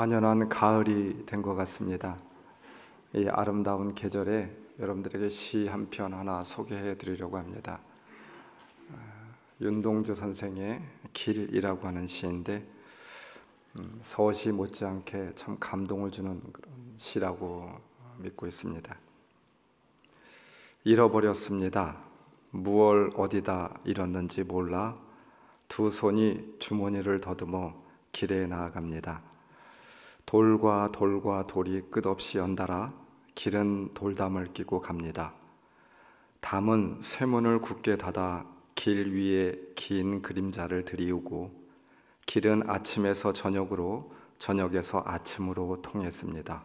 완연한 가을이 된 것 같습니다. 이 아름다운 계절에 여러분들에게 시 한 편 하나 소개해 드리려고 합니다. 윤동주 선생의 길이라고 하는 시인데 서시 못지않게 참 감동을 주는 그런 시라고 믿고 있습니다. 잃어버렸습니다. 무얼 어디다 잃었는지 몰라 두 손이 주머니를 더듬어 길에 나아갑니다. 돌과 돌이 끝없이 연달아 길은 돌담을 끼고 갑니다. 담은 쇠문을 굳게 닫아 길 위에 긴 그림자를 들이우고 길은 아침에서 저녁으로 저녁에서 아침으로 통했습니다.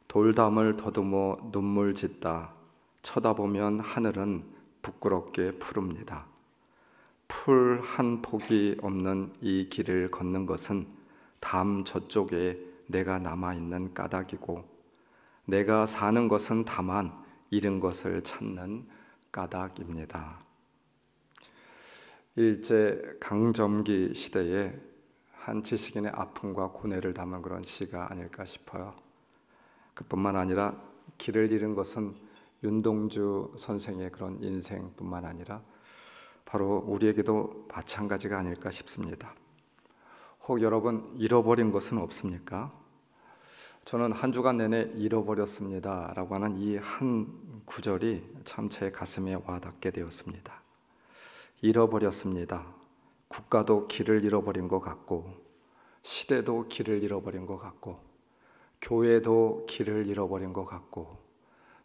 돌담을 더듬어 눈물 짓다 쳐다보면 하늘은 부끄럽게 푸릅니다. 풀 한 폭이 없는 이 길을 걷는 것은 담 저쪽에 내가 남아있는 까닭이고 내가 사는 것은 다만 잃은 것을 찾는 까닭입니다. 일제 강점기 시대에 한 지식인의 아픔과 고뇌를 담은 그런 시가 아닐까 싶어요. 그뿐만 아니라 길을 잃은 것은 윤동주 선생의 그런 인생뿐만 아니라 바로 우리에게도 마찬가지가 아닐까 싶습니다. 혹 여러분 잃어버린 것은 없습니까? 저는 한 주간 내내 잃어버렸습니다 라고 하는 이 한 구절이 참 제 가슴에 와닿게 되었습니다. 잃어버렸습니다. 국가도 길을 잃어버린 것 같고 시대도 길을 잃어버린 것 같고 교회도 길을 잃어버린 것 같고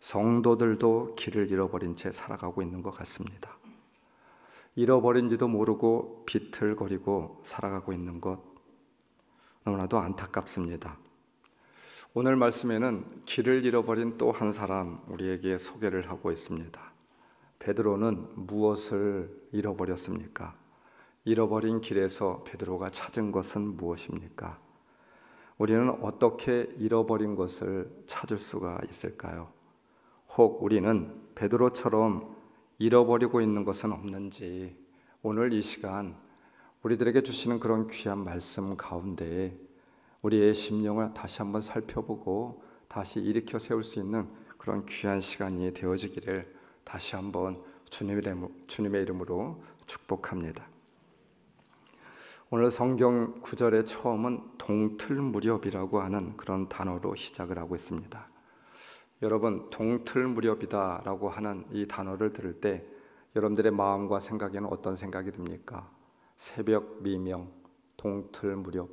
성도들도 길을 잃어버린 채 살아가고 있는 것 같습니다. 잃어버린지도 모르고 비틀거리고 살아가고 있는 것 너무나도 안타깝습니다. 오늘 말씀에는 길을 잃어버린 또 한 사람 우리에게 소개를 하고 있습니다. 베드로는 무엇을 잃어버렸습니까? 잃어버린 길에서 베드로가 찾은 것은 무엇입니까? 우리는 어떻게 잃어버린 것을 찾을 수가 있을까요? 혹 우리는 베드로처럼 잃어버리고 있는 것은 없는지 오늘 이 시간 우리들에게 주시는 그런 귀한 말씀 가운데 우리의 심령을 다시 한번 살펴보고 다시 일으켜 세울 수 있는 그런 귀한 시간이 되어지기를 다시 한번 주님의 이름으로 축복합니다. 오늘 성경 구절의 처음은 동틀무렵이라고 하는 그런 단어로 시작을 하고 있습니다. 여러분 동틀무렵이다라고 하는 이 단어를 들을 때 여러분들의 마음과 생각에는 어떤 생각이 듭니까? 새벽 미명, 동틀무렵,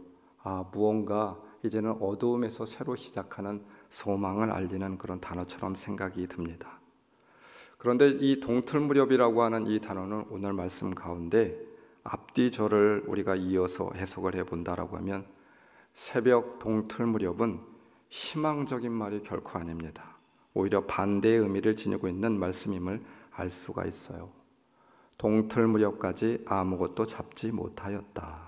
무언가 이제는 어두움에서 새로 시작하는 소망을 알리는 그런 단어처럼 생각이 듭니다. 그런데 이 동틀무렵이라고 하는 이 단어는 오늘 말씀 가운데 앞뒤 절을 우리가 이어서 해석을 해본다라고 하면 새벽 동틀무렵은 희망적인 말이 결코 아닙니다. 오히려 반대의 의미를 지니고 있는 말씀임을 알 수가 있어요. 동틀무렵까지 아무것도 잡지 못하였다.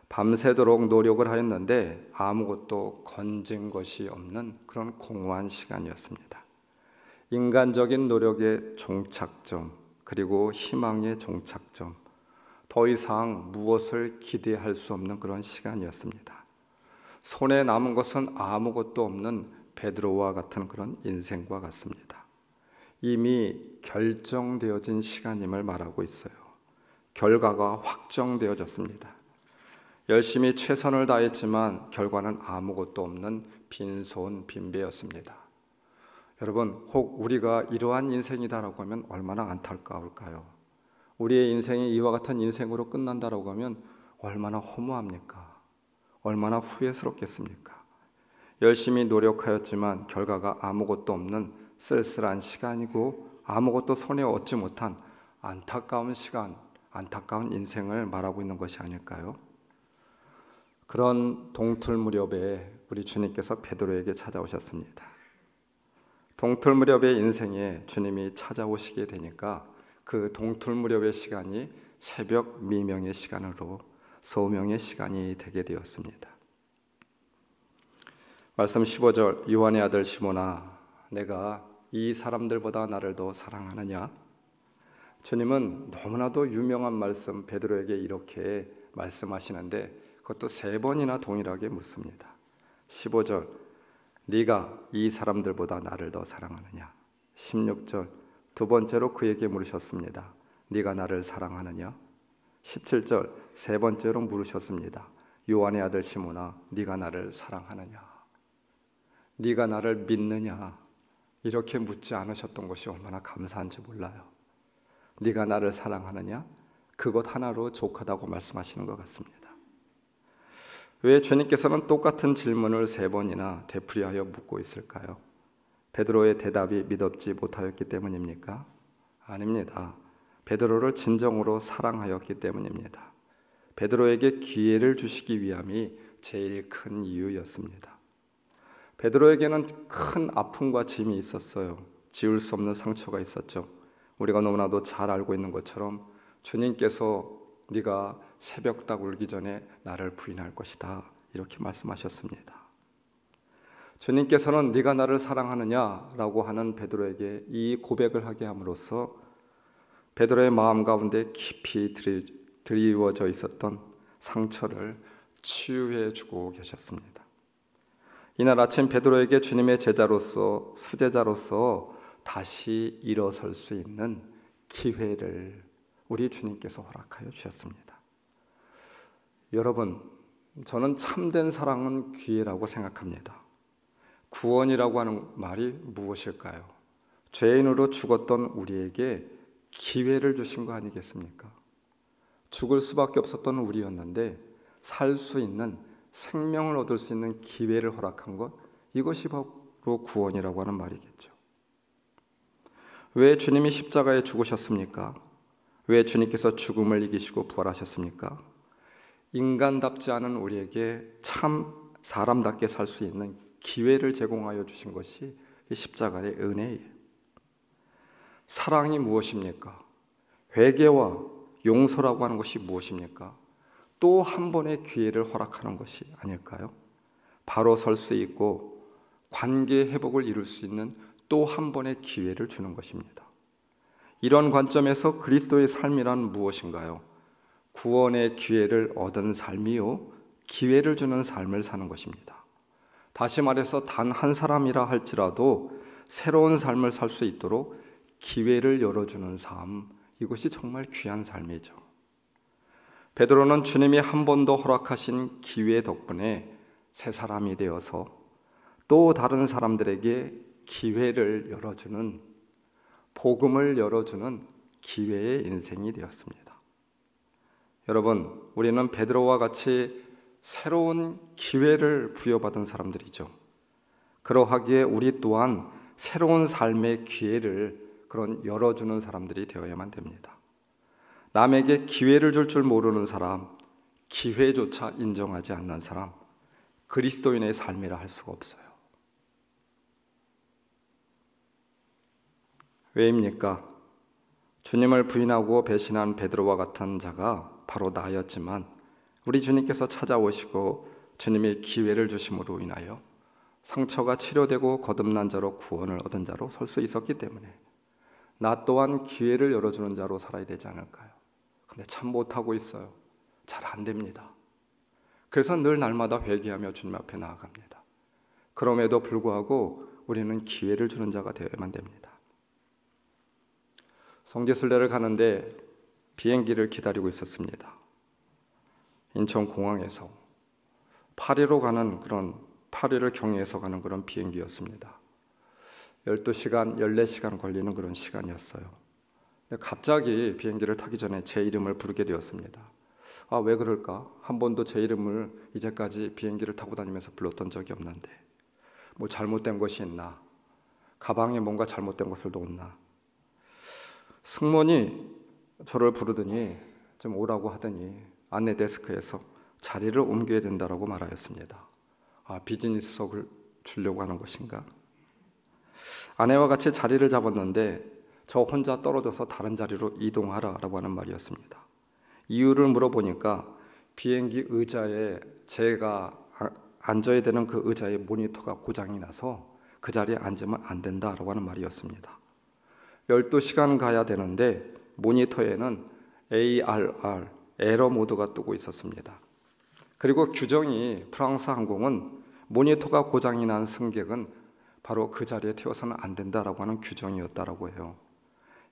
밤새도록 노력을 하였는데 아무것도 건진 것이 없는 그런 공허한 시간이었습니다. 인간적인 노력의 종착점 그리고 희망의 종착점, 더 이상 무엇을 기대할 수 없는 그런 시간이었습니다. 손에 남은 것은 아무것도 없는 베드로와 같은 그런 인생과 같습니다. 이미 결정되어진 시간임을 말하고 있어요. 결과가 확정되어졌습니다. 열심히 최선을 다했지만 결과는 아무것도 없는 빈손 빈배였습니다. 여러분, 혹 우리가 이러한 인생이다라고 하면 얼마나 안타까울까요? 우리의 인생이 이와 같은 인생으로 끝난다라고 하면 얼마나 허무합니까? 얼마나 후회스럽겠습니까? 열심히 노력하였지만 결과가 아무것도 없는 쓸쓸한 시간이고 아무것도 손에 얻지 못한 안타까운 시간, 안타까운 인생을 말하고 있는 것이 아닐까요? 그런 동틀무렵에 우리 주님께서 베드로에게 찾아오셨습니다. 동틀무렵의 인생에 주님이 찾아오시게 되니까 그 동틀무렵의 시간이 새벽 미명의 시간으로 소명의 시간이 되게 되었습니다. 말씀 15절, 요한의 아들 시몬아, 내가 이 사람들보다 나를 더 사랑하느냐? 주님은 너무나도 유명한 말씀 베드로에게 이렇게 말씀하시는데 그것도 3번이나 동일하게 묻습니다. 15절, 네가 이 사람들보다 나를 더 사랑하느냐? 16절, 두 번째로 그에게 물으셨습니다. 네가 나를 사랑하느냐? 17절, 세 번째로 물으셨습니다. 요한의 아들 시몬아, 네가 나를 사랑하느냐? 네가 나를 믿느냐? 이렇게 묻지 않으셨던 것이 얼마나 감사한지 몰라요. 네가 나를 사랑하느냐? 그것 하나로 족하다고 말씀하시는 것 같습니다. 왜 주님께서는 똑같은 질문을 3번이나 되풀이하여 묻고 있을까요? 베드로의 대답이 믿었지 못하였기 때문입니까? 아닙니다. 베드로를 진정으로 사랑하였기 때문입니다. 베드로에게 기회를 주시기 위함이 제일 큰 이유였습니다. 베드로에게는 큰 아픔과 짐이 있었어요. 지울 수 없는 상처가 있었죠. 우리가 너무나도 잘 알고 있는 것처럼 주님께서 네가 새벽 딱 울기 전에 나를 부인할 것이다, 이렇게 말씀하셨습니다. 주님께서는 네가 나를 사랑하느냐라고 하는 베드로에게 이 고백을 하게 함으로써 베드로의 마음 가운데 깊이 드리워져 있었던 상처를 치유해 주고 계셨습니다. 이날 아침 베드로에게 주님의 제자로서, 수제자로서 다시 일어설 수 있는 기회를 우리 주님께서 허락하여 주셨습니다. 여러분, 저는 참된 사랑은 기회라고 생각합니다. 구원이라고 하는 말이 무엇일까요? 죄인으로 죽었던 우리에게 기회를 주신 거 아니겠습니까? 죽을 수밖에 없었던 우리였는데 살 수 있는, 생명을 얻을 수 있는 기회를 허락한 것, 이것이 바로 구원이라고 하는 말이겠죠. 왜 주님이 십자가에 죽으셨습니까? 왜 주님께서 죽음을 이기시고 부활하셨습니까? 인간답지 않은 우리에게 참 사람답게 살 수 있는 기회를 제공하여 주신 것이 이 십자가의 은혜예요. 사랑이 무엇입니까? 회개와 용서라고 하는 것이 무엇입니까? 또 한 번의 기회를 허락하는 것이 아닐까요? 바로 설 수 있고 관계 회복을 이룰 수 있는 또 한 번의 기회를 주는 것입니다. 이런 관점에서 그리스도의 삶이란 무엇인가요? 구원의 기회를 얻은 삶이요, 기회를 주는 삶을 사는 것입니다. 다시 말해서 단 한 사람이라 할지라도 새로운 삶을 살 수 있도록 기회를 열어주는 삶, 이것이 정말 귀한 삶이죠. 베드로는 주님이 한 번 더 허락하신 기회 덕분에 새 사람이 되어서 또 다른 사람들에게 기회를 열어주는, 복음을 열어주는 기회의 인생이 되었습니다. 여러분, 우리는 베드로와 같이 새로운 기회를 부여받은 사람들이죠. 그러하기에 우리 또한 새로운 삶의 기회를 그런 열어주는 사람들이 되어야만 됩니다. 남에게 기회를 줄 줄 모르는 사람, 기회조차 인정하지 않는 사람, 그리스도인의 삶이라 할 수가 없어요. 왜입니까? 주님을 부인하고 배신한 베드로와 같은 자가 바로 나였지만 우리 주님께서 찾아오시고 주님의 기회를 주심으로 인하여 상처가 치료되고 거듭난 자로 구원을 얻은 자로 설 수 있었기 때문에 나 또한 기회를 열어주는 자로 살아야 되지 않을까요? 근데 참 못하고 있어요. 잘 안 됩니다. 그래서 늘 날마다 회개하며 주님 앞에 나아갑니다. 그럼에도 불구하고 우리는 기회를 주는 자가 되어야만 됩니다. 성지순례를 가는데 비행기를 기다리고 있었습니다. 인천공항에서 파리로 가는 그런, 파리를 경유해서 가는 그런 비행기였습니다. 12시간, 14시간 걸리는 그런 시간이었어요. 근데 갑자기 비행기를 타기 전에 제 이름을 부르게 되었습니다. 아, 왜 그럴까? 한 번도 제 이름을 이제까지 비행기를 타고 다니면서 불렀던 적이 없는데 뭐 잘못된 것이 있나? 가방에 뭔가 잘못된 것을 놓았나? 승무원이 저를 부르더니 좀 오라고 하더니 안내 데스크에서 자리를 옮겨야 된다라고 말하였습니다. 아, 비즈니스석을 주려고 하는 것인가? 아내와 같이 자리를 잡았는데 저 혼자 떨어져서 다른 자리로 이동하라라고 하는 말이었습니다. 이유를 물어보니까 비행기 의자에 제가 앉아야 되는 그 의자의 모니터가 고장이 나서 그 자리에 앉으면 안 된다라고 하는 말이었습니다. 12시간 가야 되는데 모니터에는 ARR, 에러 모드가 뜨고 있었습니다. 그리고 규정이 프랑스 항공은 모니터가 고장이 난 승객은 바로 그 자리에 태워서는 안 된다라고 하는 규정이었다라고 해요.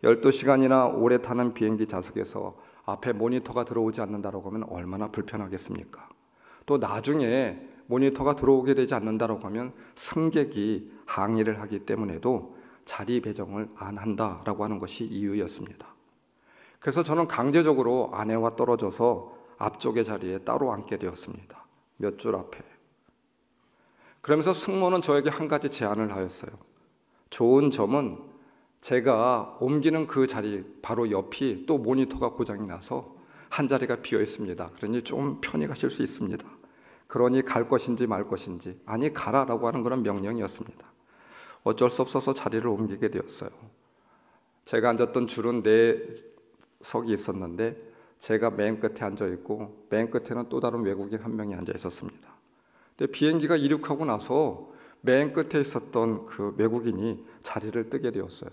12시간이나 오래 타는 비행기 좌석에서 앞에 모니터가 들어오지 않는다라고 하면 얼마나 불편하겠습니까? 또 나중에 모니터가 들어오게 되지 않는다라고 하면 승객이 항의를 하기 때문에도 자리 배정을 안 한다라고 하는 것이 이유였습니다. 그래서 저는 강제적으로 아내와 떨어져서 앞쪽의 자리에 따로 앉게 되었습니다. 몇 줄 앞에. 그러면서 승무원은 저에게 한 가지 제안을 하였어요. 좋은 점은 제가 옮기는 그 자리 바로 옆이 또 모니터가 고장이 나서 한 자리가 비어 있습니다. 그러니 좀 편히 가실 수 있습니다. 그러니 갈 것인지 말 것인지, 아니 가라라고 하는 그런 명령이었습니다. 어쩔 수 없어서 자리를 옮기게 되었어요. 제가 앉았던 줄은 4석이 있었는데 제가 맨 끝에 앉아 있고 맨 끝에는 또 다른 외국인 한 명이 앉아 있었습니다. 근데 비행기가 이륙하고 나서 맨 끝에 있었던 그 외국인이 자리를 뜨게 되었어요.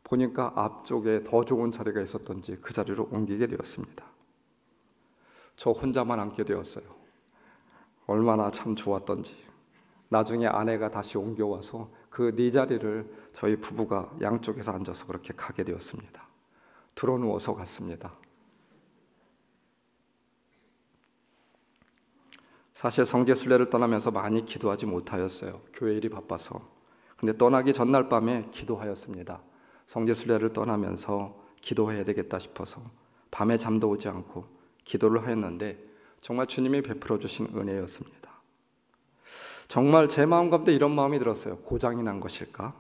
보니까 앞쪽에 더 좋은 자리가 있었던지 그 자리로 옮기게 되었습니다. 저 혼자만 앉게 되었어요. 얼마나 참 좋았던지. 나중에 아내가 다시 옮겨와서 그 네 자리를 저희 부부가 양쪽에서 앉아서 그렇게 가게 되었습니다. 드러누워서 갔습니다. 사실 성지순례를 떠나면서 많이 기도하지 못하였어요. 교회 일이 바빠서. 근데 떠나기 전날 밤에 기도하였습니다. 성지순례를 떠나면서 기도해야 되겠다 싶어서 밤에 잠도 오지 않고 기도를 하였는데 정말 주님이 베풀어 주신 은혜였습니다. 정말 제 마음 가운데 이런 마음이 들었어요. 고장이 난 것일까?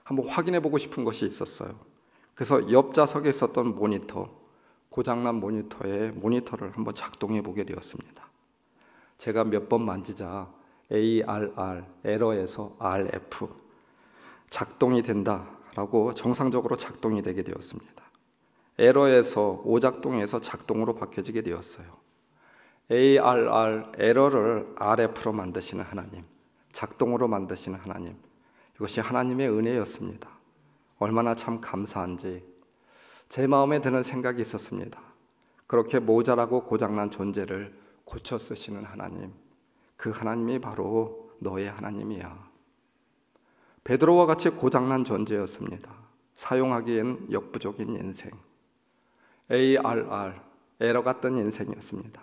한번 확인해 보고 싶은 것이 있었어요. 그래서 옆 좌석에 있었던 모니터, 고장난 모니터에 모니터를 한번 작동해 보게 되었습니다. 제가 몇 번 만지자 ARR, 에러에서 RF, 작동이 된다라고 정상적으로 작동이 되게 되었습니다. 에러에서 오작동에서 작동으로 바뀌어지게 되었어요. ARR, 에러를 RF로 만드시는 하나님, 작동으로 만드시는 하나님, 이것이 하나님의 은혜였습니다. 얼마나 참 감사한지 제 마음에 드는 생각이 있었습니다. 그렇게 모자라고 고장난 존재를 고쳐 쓰시는 하나님, 그 하나님이 바로 너의 하나님이야. 베드로와 같이 고장난 존재였습니다. 사용하기엔 역부족인 인생, ARR, 에러 같던 인생이었습니다.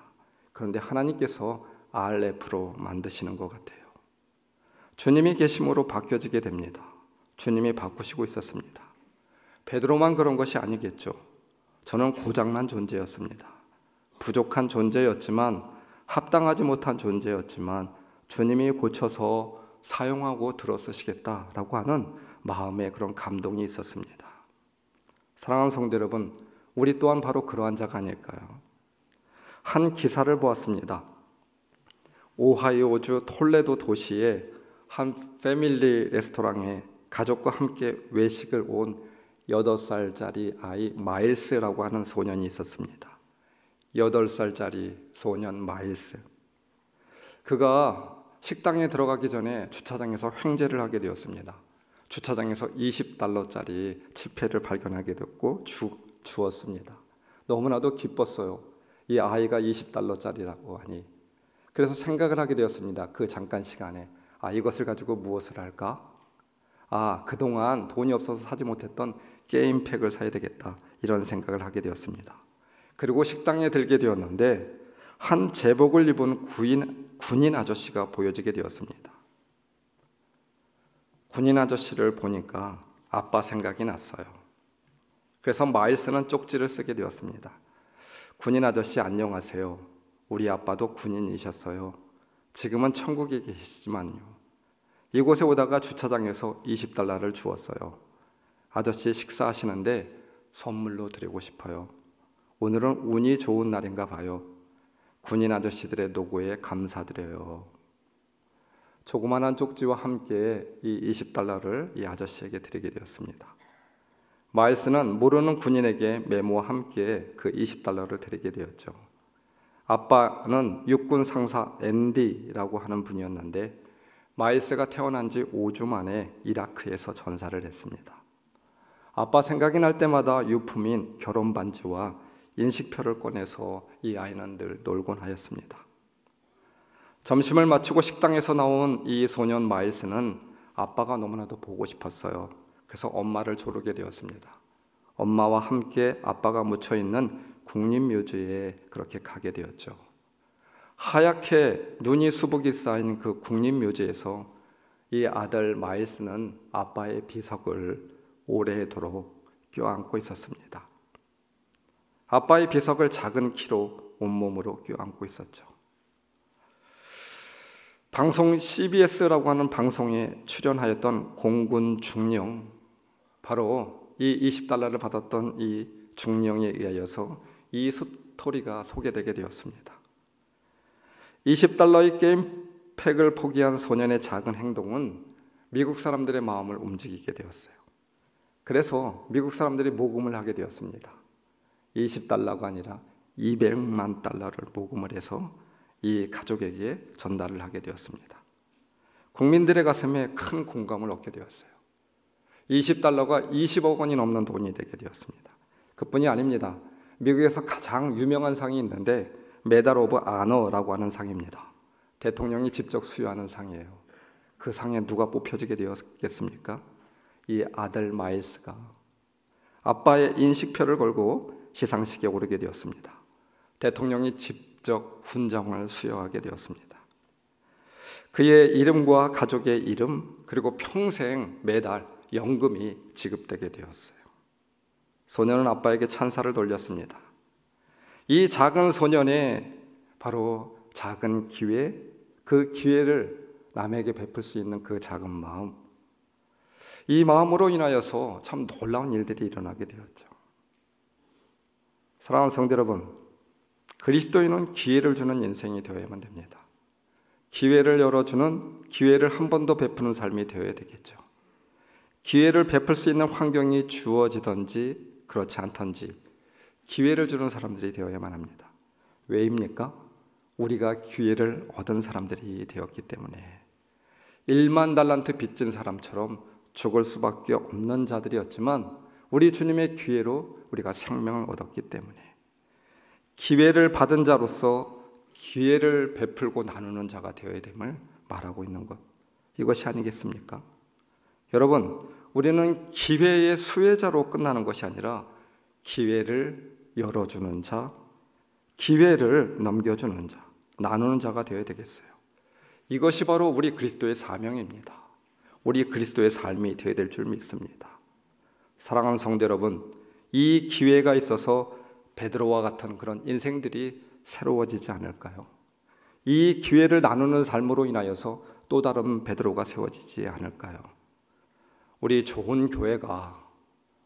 그런데 하나님께서 RF로 만드시는 것 같아요. 주님이 계심으로 바뀌어지게 됩니다. 주님이 바꾸시고 있었습니다. 베드로만 그런 것이 아니겠죠. 저는 고장난 존재였습니다. 부족한 존재였지만, 합당하지 못한 존재였지만 주님이 고쳐서 사용하고 들어쓰시겠다라고 하는 마음의 그런 감동이 있었습니다. 사랑하는 성도 여러분, 우리 또한 바로 그러한 자가 아닐까요? 한 기사를 보았습니다. 오하이오주 톨레도 도시의 한 패밀리 레스토랑에 가족과 함께 외식을 온 8살짜리 아이 마일스라고 하는 소년이 있었습니다. 8살짜리 소년 마일스. 그가 식당에 들어가기 전에 주차장에서 횡재를 하게 되었습니다. 주차장에서 $20짜리 지폐를 발견하게 됐고 주었습니다. 너무나도 기뻤어요. 이 아이가 $20짜리라고 하니. 그래서 생각을 하게 되었습니다. 그 잠깐 시간에 이것을 가지고 무엇을 할까? 그동안 돈이 없어서 사지 못했던 게임팩을 사야 되겠다, 이런 생각을 하게 되었습니다. 그리고 식당에 들게 되었는데 한 제복을 입은 군인 아저씨가 보여지게 되었습니다. 군인 아저씨를 보니까 아빠 생각이 났어요. 그래서 마일스는 쪽지를 쓰게 되었습니다. 군인 아저씨 안녕하세요. 우리 아빠도 군인이셨어요. 지금은 천국에 계시지만요. 이곳에 오다가 주차장에서 $20를 주었어요. 아저씨 식사하시는데 선물로 드리고 싶어요. 오늘은 운이 좋은 날인가 봐요. 군인 아저씨들의 노고에 감사드려요. 조그만한 쪽지와 함께 이 $20를 이 아저씨에게 드리게 되었습니다. 마일스는 모르는 군인에게 메모와 함께 그 $20를 드리게 되었죠. 아빠는 육군 상사 앤디라고 하는 분이었는데 마일스가 태어난 지 5주 만에 이라크에서 전사를 했습니다. 아빠 생각이 날 때마다 유품인 결혼 반지와 인식표를 꺼내서 이 아이는 늘 놀곤 하였습니다. 점심을 마치고 식당에서 나온 이 소년 마일스는 아빠가 너무나도 보고 싶었어요. 그래서 엄마를 조르게 되었습니다. 엄마와 함께 아빠가 묻혀있는 국립묘지에 그렇게 가게 되었죠. 하얗게 눈이 수북이 쌓인 그 국립묘지에서 이 아들 마일스는 아빠의 비석을 오래도록 껴안고 있었습니다. 아빠의 비석을 작은 키로 온몸으로 껴안고 있었죠. 방송 CBS라고 하는 방송에 출연하였던 공군 중령, 바로 이 $20를 받았던 이 중령에 의하여서 이 스토리가 소개되게 되었습니다. $20의 게임팩을 포기한 소년의 작은 행동은 미국 사람들의 마음을 움직이게 되었어요. 그래서 미국 사람들이 모금을 하게 되었습니다. $20가 아니라 $200만 모금을 해서 이 가족에게 전달을 하게 되었습니다. 국민들의 가슴에 큰 공감을 얻게 되었어요. $20가 20억 원이 넘는 돈이 되게 되었습니다. 그뿐이 아닙니다. 미국에서 가장 유명한 상이 있는데 메달 오브 아너라고 하는 상입니다. 대통령이 직접 수여하는 상이에요. 그 상에 누가 뽑혀지게 되었겠습니까? 이 아들 마일스가 아빠의 인식표를 걸고 시상식에 오르게 되었습니다. 대통령이 직접 훈장을 수여하게 되었습니다. 그의 이름과 가족의 이름, 그리고 평생 매달 연금이 지급되게 되었어요. 소년은 아빠에게 찬사를 돌렸습니다. 이 작은 소년의 바로 작은 기회, 그 기회를 남에게 베풀 수 있는 그 작은 마음, 이 마음으로 인하여서 참 놀라운 일들이 일어나게 되었죠. 사랑하는 성도 여러분, 그리스도인은 기회를 주는 인생이 되어야만 됩니다. 기회를 열어주는, 기회를 한 번 더 베푸는 삶이 되어야 되겠죠. 기회를 베풀 수 있는 환경이 주어지든지 그렇지 않던지 기회를 주는 사람들이 되어야만 합니다. 왜입니까? 우리가 기회를 얻은 사람들이 되었기 때문에. 1만 달란트 빚진 사람처럼 죽을 수밖에 없는 자들이었지만 우리 주님의 기회로 우리가 생명을 얻었기 때문에 기회를 받은 자로서 기회를 베풀고 나누는 자가 되어야 됨을 말하고 있는 것, 이것이 아니겠습니까? 여러분, 우리는 기회의 수혜자로 끝나는 것이 아니라 기회를 열어주는 자, 기회를 넘겨주는 자, 나누는 자가 되어야 되겠어요. 이것이 바로 우리 그리스도의 사명입니다. 우리 그리스도의 삶이 되어야 될 줄 믿습니다. 사랑하는 성도 여러분, 이 기회가 있어서 베드로와 같은 그런 인생들이 새로워지지 않을까요? 이 기회를 나누는 삶으로 인하여서 또 다른 베드로가 세워지지 않을까요? 우리 좋은 교회가,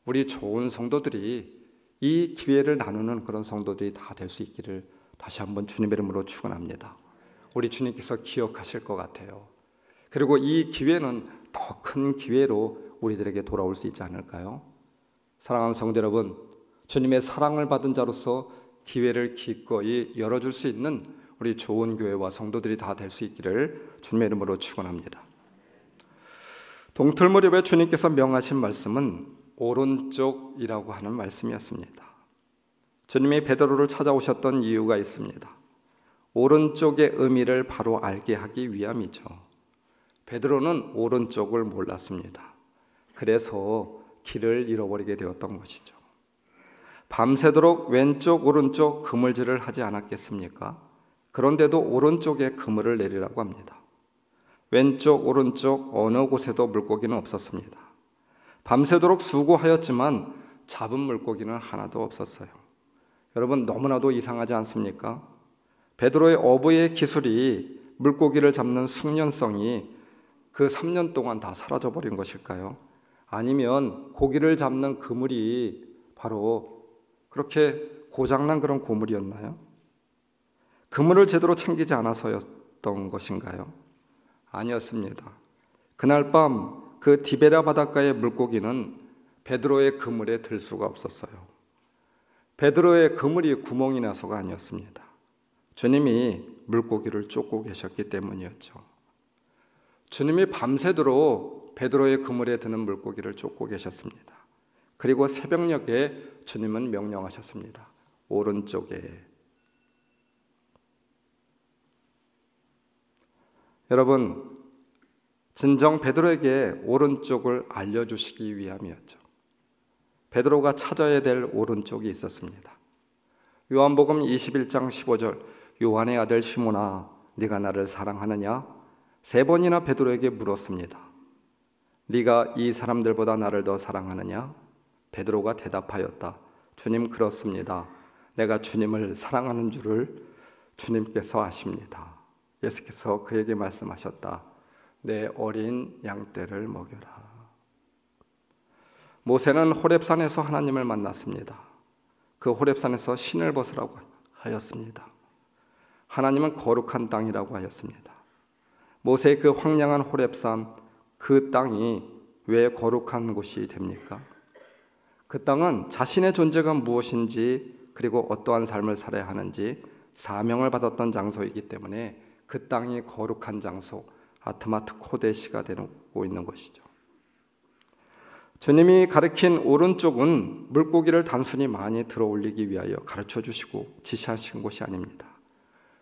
우리 좋은 성도들이 이 기회를 나누는 그런 성도들이 다 될 수 있기를 다시 한번 주님의 이름으로 축원합니다. 우리 주님께서 기억하실 것 같아요. 그리고 이 기회는 더 큰 기회로 우리들에게 돌아올 수 있지 않을까요? 사랑하는 성도 여러분, 주님의 사랑을 받은 자로서 기회를 기꺼이 열어줄 수 있는 우리 좋은 교회와 성도들이 다 될 수 있기를 주님의 이름으로 축원합니다. 동틀 무렵에 주님께서 명하신 말씀은 오른쪽이라고 하는 말씀이었습니다. 주님이 베드로를 찾아오셨던 이유가 있습니다. 오른쪽의 의미를 바로 알게 하기 위함이죠. 베드로는 오른쪽을 몰랐습니다. 그래서 길을 잃어버리게 되었던 것이죠. 밤새도록 왼쪽 오른쪽 그물질을 하지 않았겠습니까? 그런데도 오른쪽에 그물을 내리라고 합니다. 왼쪽 오른쪽 어느 곳에도 물고기는 없었습니다. 밤새도록 수고하였지만 잡은 물고기는 하나도 없었어요. 여러분, 너무나도 이상하지 않습니까? 베드로의 어부의 기술이 물고기를 잡는 숙련성이 그 3년 동안 다 사라져버린 것일까요? 아니면 고기를 잡는 그물이 바로 그렇게 고장난 그런 고물이었나요? 그물을 제대로 챙기지 않아서였던 것인가요? 아니었습니다. 그날 밤 그 디베랴 바닷가의 물고기는 베드로의 그물에 들 수가 없었어요. 베드로의 그물이 구멍이 나서가 아니었습니다. 주님이 물고기를 쫓고 계셨기 때문이었죠. 주님이 밤새도록 베드로의 그물에 드는 물고기를 쫓고 계셨습니다. 그리고 새벽녘에 주님은 명령하셨습니다. 오른쪽에. 여러분, 진정 베드로에게 오른쪽을 알려주시기 위함이었죠. 베드로가 찾아야 될 오른쪽이 있었습니다. 요한복음 21장 15절, 요한의 아들 시몬아, 네가 나를 사랑하느냐? 3번이나 베드로에게 물었습니다. 네가 이 사람들보다 나를 더 사랑하느냐? 베드로가 대답하였다. 주님, 그렇습니다. 내가 주님을 사랑하는 줄을 주님께서 아십니다. 예수께서 그에게 말씀하셨다. 내 어린 양떼를 먹여라. 모세는 호렙산에서 하나님을 만났습니다. 그 호렙산에서 신을 벗으라고 하였습니다. 하나님은 거룩한 땅이라고 하였습니다. 모세의 그 황량한 호렙산, 그 땅이 왜 거룩한 곳이 됩니까? 그 땅은 자신의 존재가 무엇인지, 그리고 어떠한 삶을 살아야 하는지 사명을 받았던 장소이기 때문에 그 땅이 거룩한 장소, 아트마트 코데시가 되고 있는 것이죠. 주님이 가리킨 오른쪽은 물고기를 단순히 많이 들어올리기 위하여 가르쳐 주시고 지시하신 곳이 아닙니다.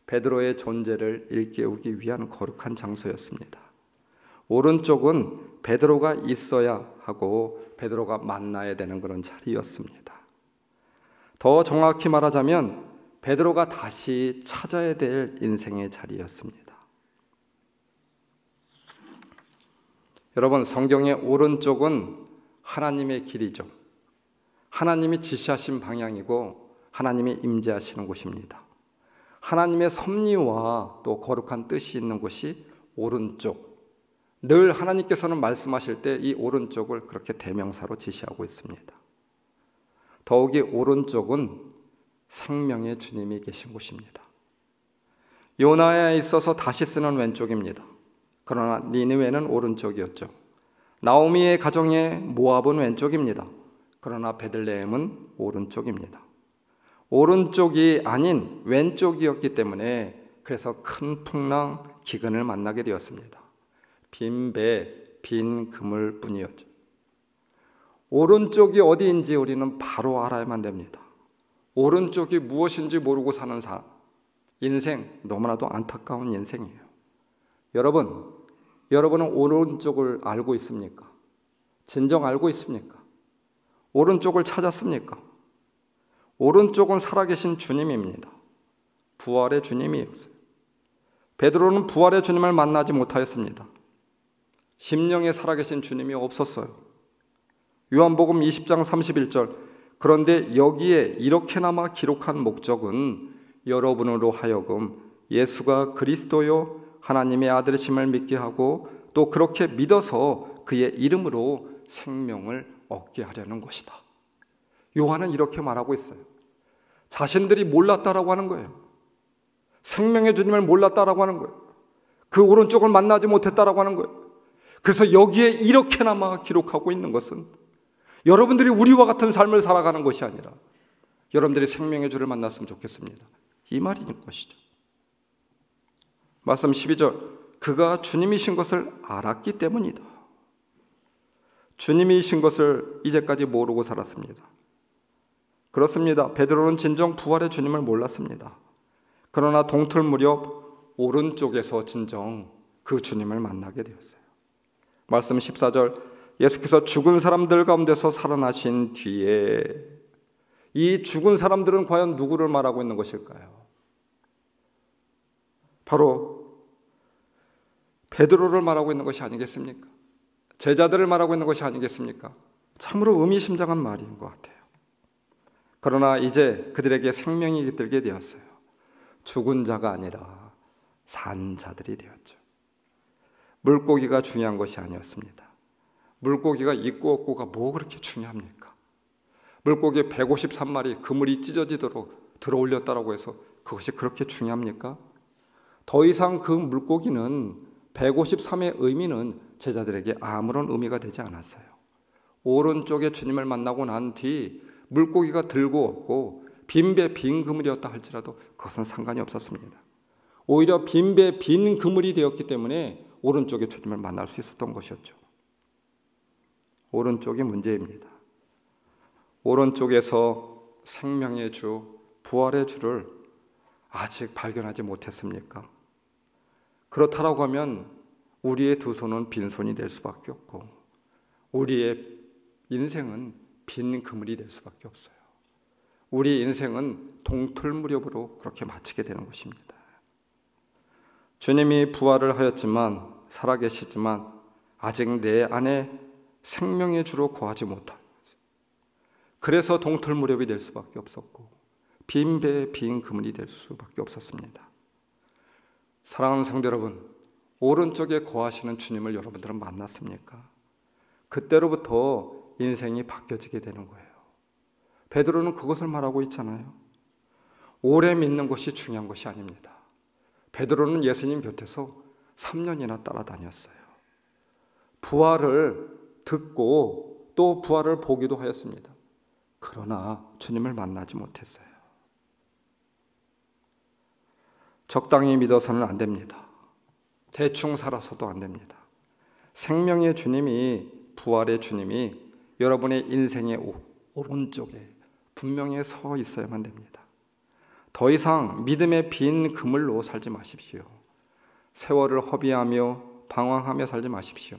베드로의 존재를 일깨우기 위한 거룩한 장소였습니다. 오른쪽은 베드로가 있어야 하고 베드로가 만나야 되는 그런 자리였습니다. 더 정확히 말하자면 베드로가 다시 찾아야 될 인생의 자리였습니다. 여러분, 성경의 오른쪽은 하나님의 길이죠. 하나님이 지시하신 방향이고 하나님이 임재하시는 곳입니다. 하나님의 섭리와 또 거룩한 뜻이 있는 곳이 오른쪽. 늘 하나님께서는 말씀하실 때 이 오른쪽을 그렇게 대명사로 지시하고 있습니다. 더욱이 오른쪽은 생명의 주님이 계신 곳입니다. 요나에 있어서 다시 쓰는 왼쪽입니다. 그러나 니느웨는 오른쪽이었죠. 나오미의 가정의 모압은 왼쪽입니다. 그러나 베들레헴은 오른쪽입니다. 오른쪽이 아닌 왼쪽이었기 때문에 그래서 큰 풍랑, 기근을 만나게 되었습니다. 빈 배, 빈 그물 뿐이었죠. 오른쪽이 어디인지 우리는 바로 알아야만 됩니다. 오른쪽이 무엇인지 모르고 사는 사람, 인생 너무나도 안타까운 인생이에요. 여러분은 오른쪽을 알고 있습니까? 진정 알고 있습니까? 오른쪽을 찾았습니까? 오른쪽은 살아계신 주님입니다. 부활의 주님이었어요. 베드로는 부활의 주님을 만나지 못하였습니다. 심령에 살아계신 주님이 없었어요. 요한복음 20장 31절, 그런데 여기에 이렇게나마 기록한 목적은 여러분으로 하여금 예수가 그리스도요 하나님의 아들이심을 믿게 하고 또 그렇게 믿어서 그의 이름으로 생명을 얻게 하려는 것이다. 요한은 이렇게 말하고 있어요. 자신들이 몰랐다라고 하는 거예요. 생명의 주님을 몰랐다라고 하는 거예요. 그 오른쪽을 만나지 못했다라고 하는 거예요. 그래서 여기에 이렇게나마 기록하고 있는 것은 여러분들이 우리와 같은 삶을 살아가는 것이 아니라 여러분들이 생명의 주를 만났으면 좋겠습니다. 이 말인 것이죠. 말씀 12절, 그가 주님이신 것을 알았기 때문이다. 주님이신 것을 이제까지 모르고 살았습니다. 그렇습니다. 베드로는 진정 부활의 주님을 몰랐습니다. 그러나 동틀 무렵 오른쪽에서 진정 그 주님을 만나게 되었어요. 말씀 14절, 예수께서 죽은 사람들 가운데서 살아나신 뒤에 이 죽은 사람들은 과연 누구를 말하고 있는 것일까요? 바로 베드로를 말하고 있는 것이 아니겠습니까? 제자들을 말하고 있는 것이 아니겠습니까? 참으로 의미심장한 말인 것 같아요. 그러나 이제 그들에게 생명이 깃들게 되었어요. 죽은 자가 아니라 산 자들이 되었죠. 물고기가 중요한 것이 아니었습니다. 물고기가 있고 없고가 뭐 그렇게 중요합니까? 물고기 153마리 그물이 찢어지도록 들어올렸다고 해서 그것이 그렇게 중요합니까? 더 이상 그 물고기는 153의 의미는 제자들에게 아무런 의미가 되지 않았어요. 오른쪽에 주님을 만나고 난 뒤 물고기가 들고 없고 빈배 빈 그물이었다 할지라도 그것은 상관이 없었습니다. 오히려 빈배 빈 그물이 되었기 때문에 오른쪽에 주님을 만날 수 있었던 것이었죠. 오른쪽이 문제입니다. 오른쪽에서 생명의 주, 부활의 주를 아직 발견하지 못했습니까? 그렇다라고 하면 우리의 두 손은 빈손이 될 수밖에 없고 우리의 인생은 빈 그물이 될 수밖에 없어요. 우리 인생은 동틀무렵으로 그렇게 마치게 되는 것입니다. 주님이 부활을 하였지만 살아계시지만 아직 내 안에 생명의 주로 거하지 못하고 그래서 동틀무렵이 될 수밖에 없었고 빈 배에 빈 그물이 될 수밖에 없었습니다. 사랑하는 성도 여러분, 오른쪽에 거하시는 주님을 여러분들은 만났습니까? 그때로부터 인생이 바뀌어지게 되는 거예요. 베드로는 그것을 말하고 있잖아요. 오래 믿는 것이 중요한 것이 아닙니다. 베드로는 예수님 곁에서 3년이나 따라다녔어요. 부활을 듣고 또 부활을 보기도 하였습니다. 그러나 주님을 만나지 못했어요. 적당히 믿어서는 안 됩니다. 대충 살아서도 안 됩니다. 생명의 주님이, 부활의 주님이 여러분의 인생의 오른쪽에 분명히 서 있어야만 됩니다. 더 이상 믿음의 빈 그물로 살지 마십시오. 세월을 허비하며 방황하며 살지 마십시오.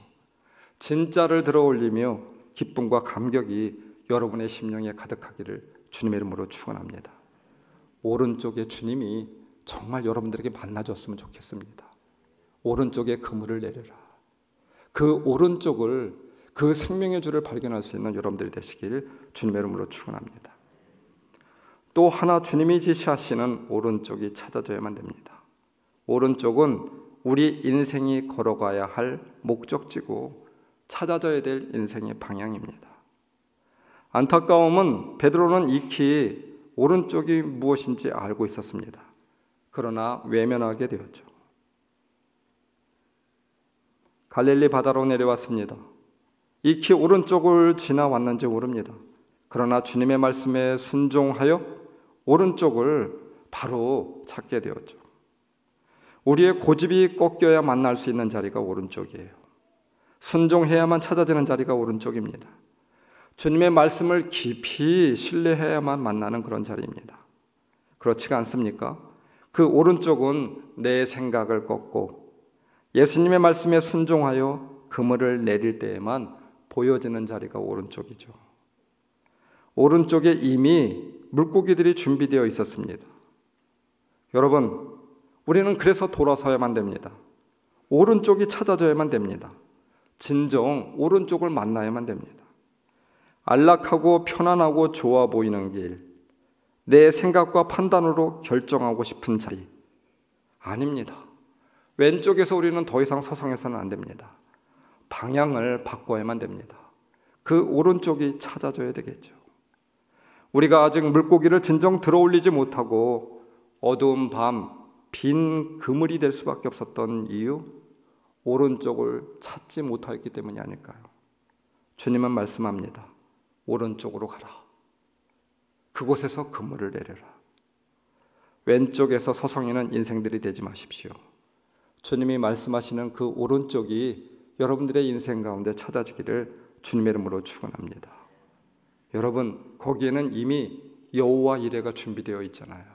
진짜를 들어올리며 기쁨과 감격이 여러분의 심령에 가득하기를 주님의 이름으로 축원합니다. 오른쪽에 주님이 정말 여러분들에게 만나줬으면 좋겠습니다. 오른쪽에 그물을 내려라. 그 오른쪽을, 그 생명의 주를 발견할 수 있는 여러분들이 되시길 주님의 이름으로 축원합니다. 또 하나 주님이 지시하시는 오른쪽이 찾아져야만 됩니다. 오른쪽은 우리 인생이 걸어가야 할 목적지고 찾아져야 될 인생의 방향입니다. 안타까움은 베드로는 익히 오른쪽이 무엇인지 알고 있었습니다. 그러나 외면하게 되었죠. 갈릴리 바다로 내려왔습니다. 익히 오른쪽을 지나왔는지 모릅니다. 그러나 주님의 말씀에 순종하여 오른쪽을 바로 찾게 되었죠. 우리의 고집이 꺾여야 만날 수 있는 자리가 오른쪽이에요. 순종해야만 찾아지는 자리가 오른쪽입니다. 주님의 말씀을 깊이 신뢰해야만 만나는 그런 자리입니다. 그렇지가 않습니까? 그 오른쪽은 내 생각을 꺾고 예수님의 말씀에 순종하여 그물을 내릴 때에만 보여지는 자리가 오른쪽이죠. 오른쪽에 이미 물고기들이 준비되어 있었습니다. 여러분, 우리는 그래서 돌아서야만 됩니다. 오른쪽이 찾아져야만 됩니다. 진정 오른쪽을 만나야만 됩니다. 안락하고 편안하고 좋아 보이는 길, 내 생각과 판단으로 결정하고 싶은 자리 아닙니다. 왼쪽에서 우리는 더 이상 서성해서는 안 됩니다. 방향을 바꿔야만 됩니다. 그 오른쪽이 찾아져야 되겠죠. 우리가 아직 물고기를 진정 들어올리지 못하고 어두운 밤 빈 그물이 될 수밖에 없었던 이유, 오른쪽을 찾지 못하였기 때문이 아닐까요? 주님은 말씀합니다. 오른쪽으로 가라. 그곳에서 그물을 내려라. 왼쪽에서 서성이는 인생들이 되지 마십시오. 주님이 말씀하시는 그 오른쪽이 여러분들의 인생 가운데 찾아지기를 주님의 이름으로 축원합니다. 여러분, 거기에는 이미 여호와 이레가 준비되어 있잖아요.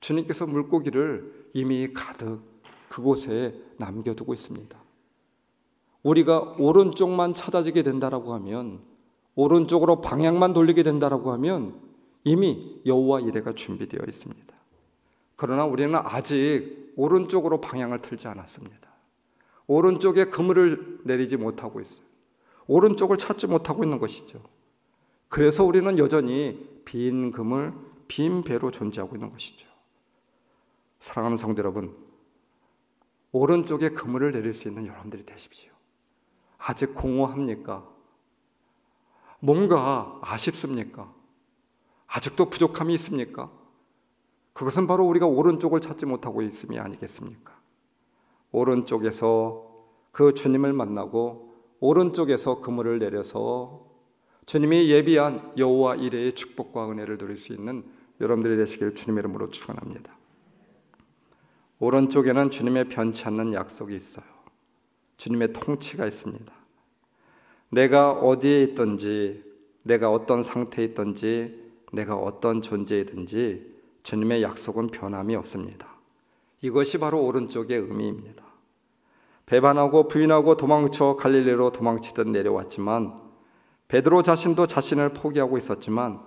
주님께서 물고기를 이미 가득 그곳에 남겨두고 있습니다. 우리가 오른쪽만 찾아지게 된다라고 하면, 오른쪽으로 방향만 돌리게 된다라고 하면 이미 여호와 이레가 준비되어 있습니다. 그러나 우리는 아직 오른쪽으로 방향을 틀지 않았습니다. 오른쪽에 그물을 내리지 못하고 있어요. 오른쪽을 찾지 못하고 있는 것이죠. 그래서 우리는 여전히 빈 그물, 빈 배로 존재하고 있는 것이죠. 사랑하는 성도 여러분, 오른쪽에 그물을 내릴 수 있는 여러분들이 되십시오. 아직 공허합니까? 뭔가 아쉽습니까? 아직도 부족함이 있습니까? 그것은 바로 우리가 오른쪽을 찾지 못하고 있음이 아니겠습니까? 오른쪽에서 그 주님을 만나고 오른쪽에서 그물을 내려서 주님이 예비한 여호와 이레의 축복과 은혜를 누릴 수 있는 여러분들이 되시길 주님의 이름으로 축원합니다. 오른쪽에는 주님의 변치 않는 약속이 있어요. 주님의 통치가 있습니다. 내가 어디에 있든지, 내가 어떤 상태에 있든지, 내가 어떤 존재이든지 주님의 약속은 변함이 없습니다. 이것이 바로 오른쪽의 의미입니다. 배반하고 부인하고 도망쳐 갈릴리로 도망치듯 내려왔지만 베드로 자신도 자신을 포기하고 있었지만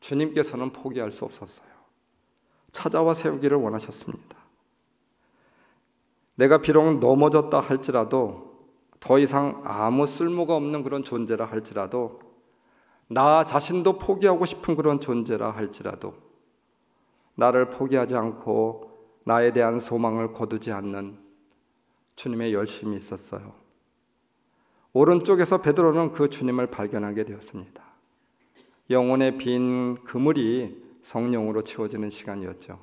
주님께서는 포기할 수 없었어요. 찾아와 세우기를 원하셨습니다. 내가 비록 넘어졌다 할지라도, 더 이상 아무 쓸모가 없는 그런 존재라 할지라도, 나 자신도 포기하고 싶은 그런 존재라 할지라도 나를 포기하지 않고 나에 대한 소망을 거두지 않는 주님의 열심이 있었어요. 오른쪽에서 베드로는 그 주님을 발견하게 되었습니다. 영혼의 빈 그물이 성령으로 채워지는 시간이었죠.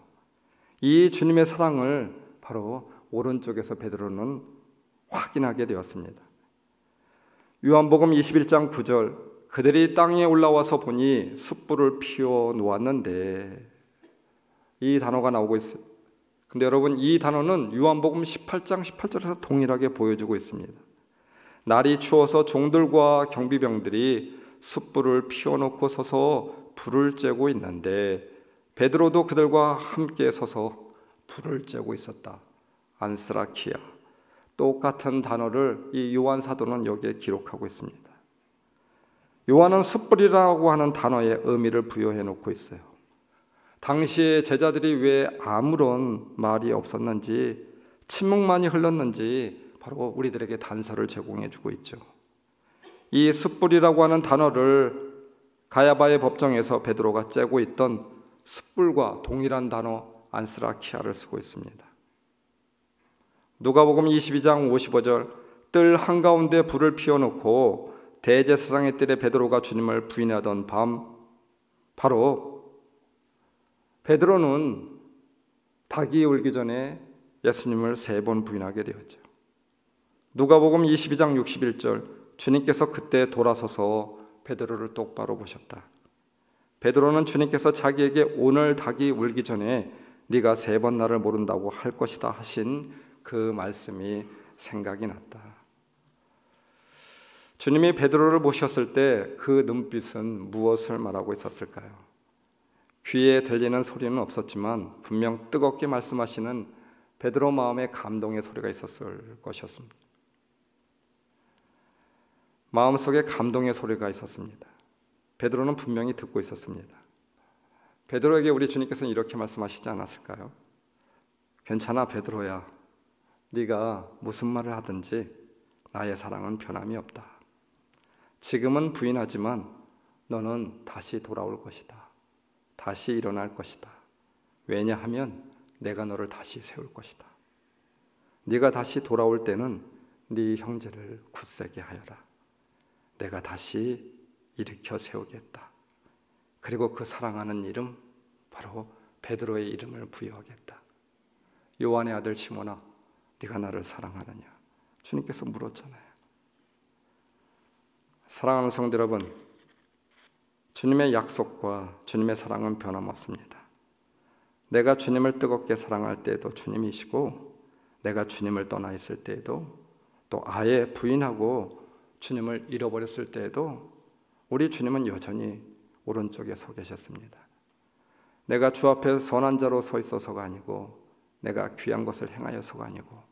이 주님의 사랑을 바로 오른쪽에서 베드로는 확인하게 되었습니다. 요한복음 21장 9절, 그들이 땅에 올라와서 보니 숯불을 피워 놓았는데, 이 단어가 나오고 있어요. 근데 여러분, 이 단어는 요한복음 18장 18절에서 동일하게 보여주고 있습니다. 날이 추워서 종들과 경비병들이 숯불을 피워놓고 서서 불을 쬐고 있는데 베드로도 그들과 함께 서서 불을 쬐고 있었다. 안스라키아, 똑같은 단어를 이 요한 사도는 여기에 기록하고 있습니다. 요한은 숯불이라고 하는 단어의 의미를 부여해 놓고 있어요. 당시에 제자들이 왜 아무런 말이 없었는지, 침묵만이 흘렀는지 바로 우리들에게 단서를 제공해 주고 있죠. 이 숯불이라고 하는 단어를 가야바의 법정에서 베드로가 쬐고 있던 숯불과 동일한 단어 안스라키아를 쓰고 있습니다. 누가복음 22장 55절, 뜰 한가운데 불을 피워놓고 대제사장의 뜰에 베드로가 주님을 부인하던 밤, 바로 베드로는 닭이 울기 전에 예수님을 3번 부인하게 되었죠. 누가복음 22장 61절, 주님께서 그때 돌아서서 베드로를 똑바로 보셨다. 베드로는 주님께서 자기에게 오늘 닭이 울기 전에 네가 3번 나를 모른다고 할 것이다 하신 그 말씀이 생각이 났다. 주님이 베드로를 보셨을 때 그 눈빛은 무엇을 말하고 있었을까요? 귀에 들리는 소리는 없었지만 분명 뜨겁게 말씀하시는 베드로 마음에 감동의 소리가 있었을 것이었습니다. 마음속에 감동의 소리가 있었습니다. 베드로는 분명히 듣고 있었습니다. 베드로에게 우리 주님께서는 이렇게 말씀하시지 않았을까요? 괜찮아 베드로야, 네가 무슨 말을 하든지 나의 사랑은 변함이 없다. 지금은 부인하지만 너는 다시 돌아올 것이다. 다시 일어날 것이다. 왜냐하면 내가 너를 다시 세울 것이다. 네가 다시 돌아올 때는 네 형제를 굳세게 하여라. 내가 다시 일으켜 세우겠다. 그리고 그 사랑하는 이름, 바로 베드로의 이름을 부여하겠다. 요한의 아들 시몬아, 네가 나를 사랑하느냐? 주님께서 물었잖아요. 사랑하는 성도 여러분, 주님의 약속과 주님의 사랑은 변함없습니다. 내가 주님을 뜨겁게 사랑할 때에도 주님이시고, 내가 주님을 떠나 있을 때에도, 또 아예 부인하고 주님을 잃어버렸을 때에도 우리 주님은 여전히 오른쪽에 서 계셨습니다. 내가 주 앞에 선한 자로 서 있어서가 아니고, 내가 귀한 것을 행하여서가 아니고,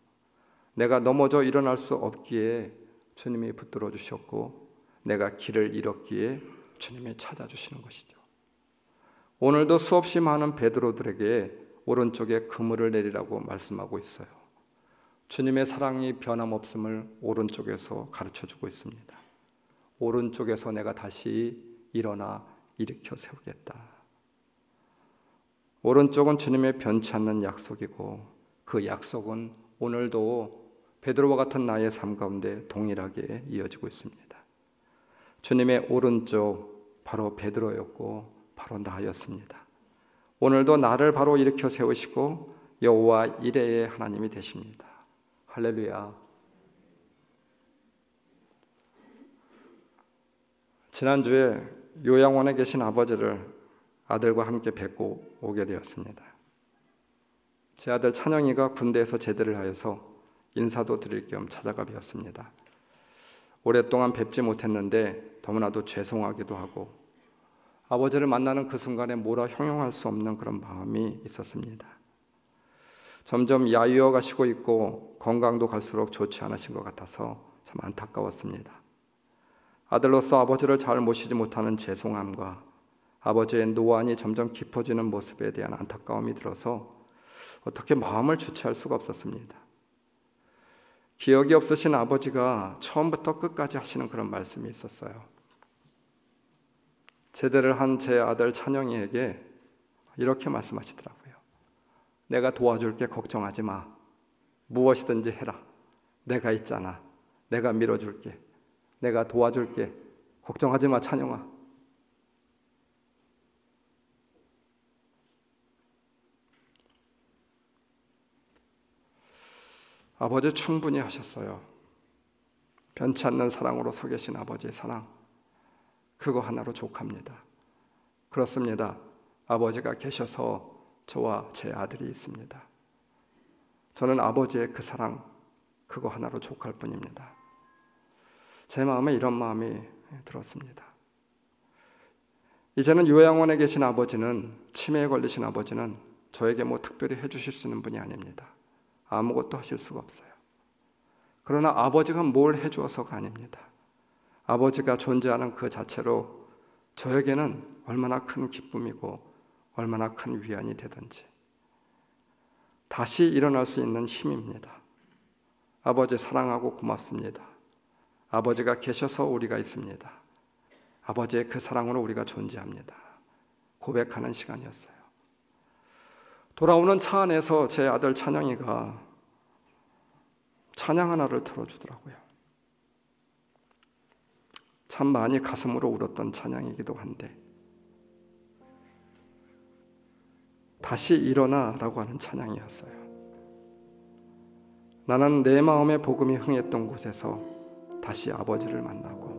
내가 넘어져 일어날 수 없기에 주님이 붙들어 주셨고, 내가 길을 잃었기에 주님이 찾아주시는 것이죠. 오늘도 수없이 많은 베드로들에게 오른쪽에 그물을 내리라고 말씀하고 있어요. 주님의 사랑이 변함없음을 오른쪽에서 가르쳐주고 있습니다. 오른쪽에서 내가 다시 일어나 일으켜 세우겠다. 오른쪽은 주님의 변치 않는 약속이고, 그 약속은 오늘도 베드로와 같은 나의 삶 가운데 동일하게 이어지고 있습니다. 주님의 오른쪽, 바로 베드로였고 바로 나였습니다. 오늘도 나를 바로 일으켜 세우시고 여호와 이레의 하나님이 되십니다. 할렐루야. 지난주에 요양원에 계신 아버지를 아들과 함께 뵙고 오게 되었습니다. 제 아들 찬영이가 군대에서 제대를 하여서 인사도 드릴 겸 찾아가 뵈었습니다. 오랫동안 뵙지 못했는데 너무나도 죄송하기도 하고, 아버지를 만나는 그 순간에 뭐라 형용할 수 없는 그런 마음이 있었습니다. 점점 야위어 가시고 있고 건강도 갈수록 좋지 않으신 것 같아서 참 안타까웠습니다. 아들로서 아버지를 잘 모시지 못하는 죄송함과 아버지의 노안이 점점 깊어지는 모습에 대한 안타까움이 들어서 어떻게 마음을 주체할 수가 없었습니다. 기억이 없으신 아버지가 처음부터 끝까지 하시는 그런 말씀이 있었어요. 제대를 한 제 아들 찬영이에게 이렇게 말씀하시더라고요. 내가 도와줄게, 걱정하지 마. 무엇이든지 해라. 내가 있잖아. 내가 밀어줄게. 내가 도와줄게. 걱정하지 마, 찬영아. 아버지 충분히 하셨어요. 변치 않는 사랑으로 서 계신 아버지의 사랑, 그거 하나로 족합니다. 그렇습니다. 아버지가 계셔서 저와 제 아들이 있습니다. 저는 아버지의 그 사랑, 그거 하나로 족할 뿐입니다. 제 마음에 이런 마음이 들었습니다. 이제는 요양원에 계신 아버지는, 치매에 걸리신 아버지는 저에게 뭐 특별히 해주실 수 있는 분이 아닙니다. 아무것도 하실 수가 없어요. 그러나 아버지가 뭘 해주어서가 아닙니다. 아버지가 존재하는 그 자체로 저에게는 얼마나 큰 기쁨이고 얼마나 큰 위안이 되든지 다시 일어날 수 있는 힘입니다. 아버지 사랑하고 고맙습니다. 아버지가 계셔서 우리가 있습니다. 아버지의 그 사랑으로 우리가 존재합니다. 고백하는 시간이었어요. 돌아오는 차 안에서 제 아들 찬영이가 찬양 하나를 틀어주더라고요. 참 많이 가슴으로 울었던 찬양이기도 한데, 다시 일어나라고 하는 찬양이었어요. 나는 내 마음의 복음이 흥했던 곳에서 다시 아버지를 만나고,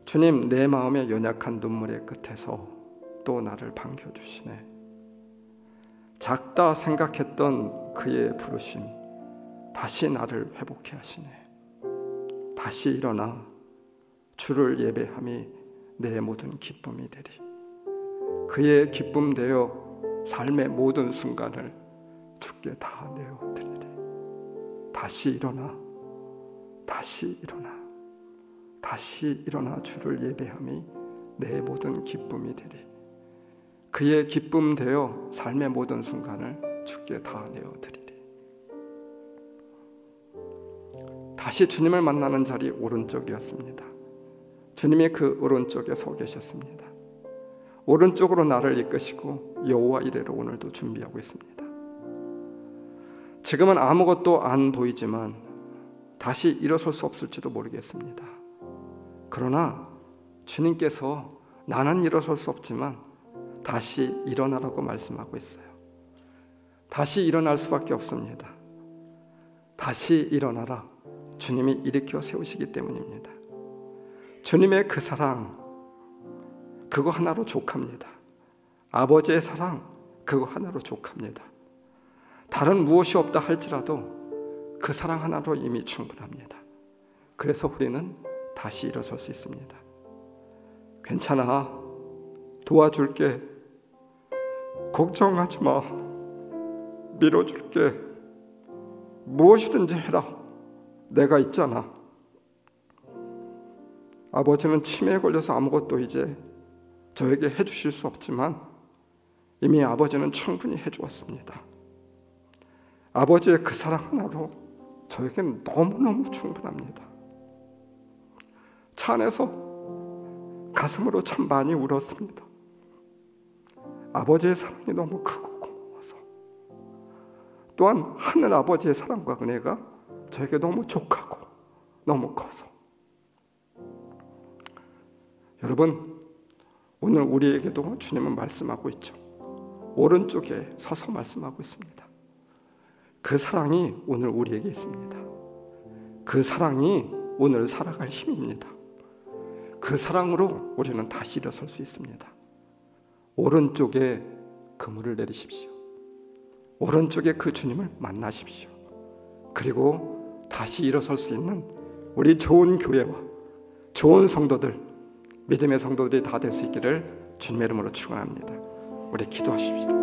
주님, 내 마음의 연약한 눈물의 끝에서 또 나를 반겨주시네. 작다 생각했던 그의 부르심, 다시 나를 회복해 하시네. 다시 일어나 주를 예배함이 내 모든 기쁨이 되리. 그의 기쁨 되어 삶의 모든 순간을 주께 다 내어 드리리. 다시 일어나, 다시 일어나, 다시 일어나 주를 예배함이 내 모든 기쁨이 되리. 그의 기쁨 되어 삶의 모든 순간을 주께 다 내어 드리리. 다시 주님을 만나는 자리 오른쪽이었습니다. 주님이 그 오른쪽에 서 계셨습니다. 오른쪽으로 나를 이끄시고 여호와 이레로 오늘도 준비하고 있습니다. 지금은 아무것도 안 보이지만 다시 일어설 수 없을지도 모르겠습니다. 그러나 주님께서 나는 일어설 수 없지만 다시 일어나라고 말씀하고 있어요. 다시 일어날 수밖에 없습니다. 다시 일어나라. 주님이 일으켜 세우시기 때문입니다. 주님의 그 사랑, 그거 하나로 족합니다. 아버지의 사랑, 그거 하나로 족합니다. 다른 무엇이 없다 할지라도 그 사랑 하나로 이미 충분합니다. 그래서 우리는 다시 일어설 수 있습니다. 괜찮아, 도와줄게, 걱정하지 마, 밀어줄게, 무엇이든지 해라, 내가 있잖아. 아버지는 치매에 걸려서 아무것도 이제 저에게 해주실 수 없지만 이미 아버지는 충분히 해주었습니다. 아버지의 그 사랑 하나로 저에게는 너무너무 충분합니다. 차 안에서 가슴으로 참 많이 울었습니다. 아버지의 사랑이 너무 크고 고마워서, 또한 하늘 아버지의 사랑과 은혜가 저에게 너무 족하고 너무 커서. 여러분, 오늘 우리에게도 주님은 말씀하고 있죠. 오른쪽에 서서 말씀하고 있습니다. 그 사랑이 오늘 우리에게 있습니다. 그 사랑이 오늘 살아갈 힘입니다. 그 사랑으로 우리는 다시 일어설 수 있습니다. 오른쪽에 그물을 내리십시오. 오른쪽에 그 주님을 만나십시오. 그리고 다시 일어설 수 있는 우리 좋은 교회와 좋은 성도들 믿음의 성도들이 다 될 수 있기를 주님의 이름으로 축원합니다. 우리 기도하십시다.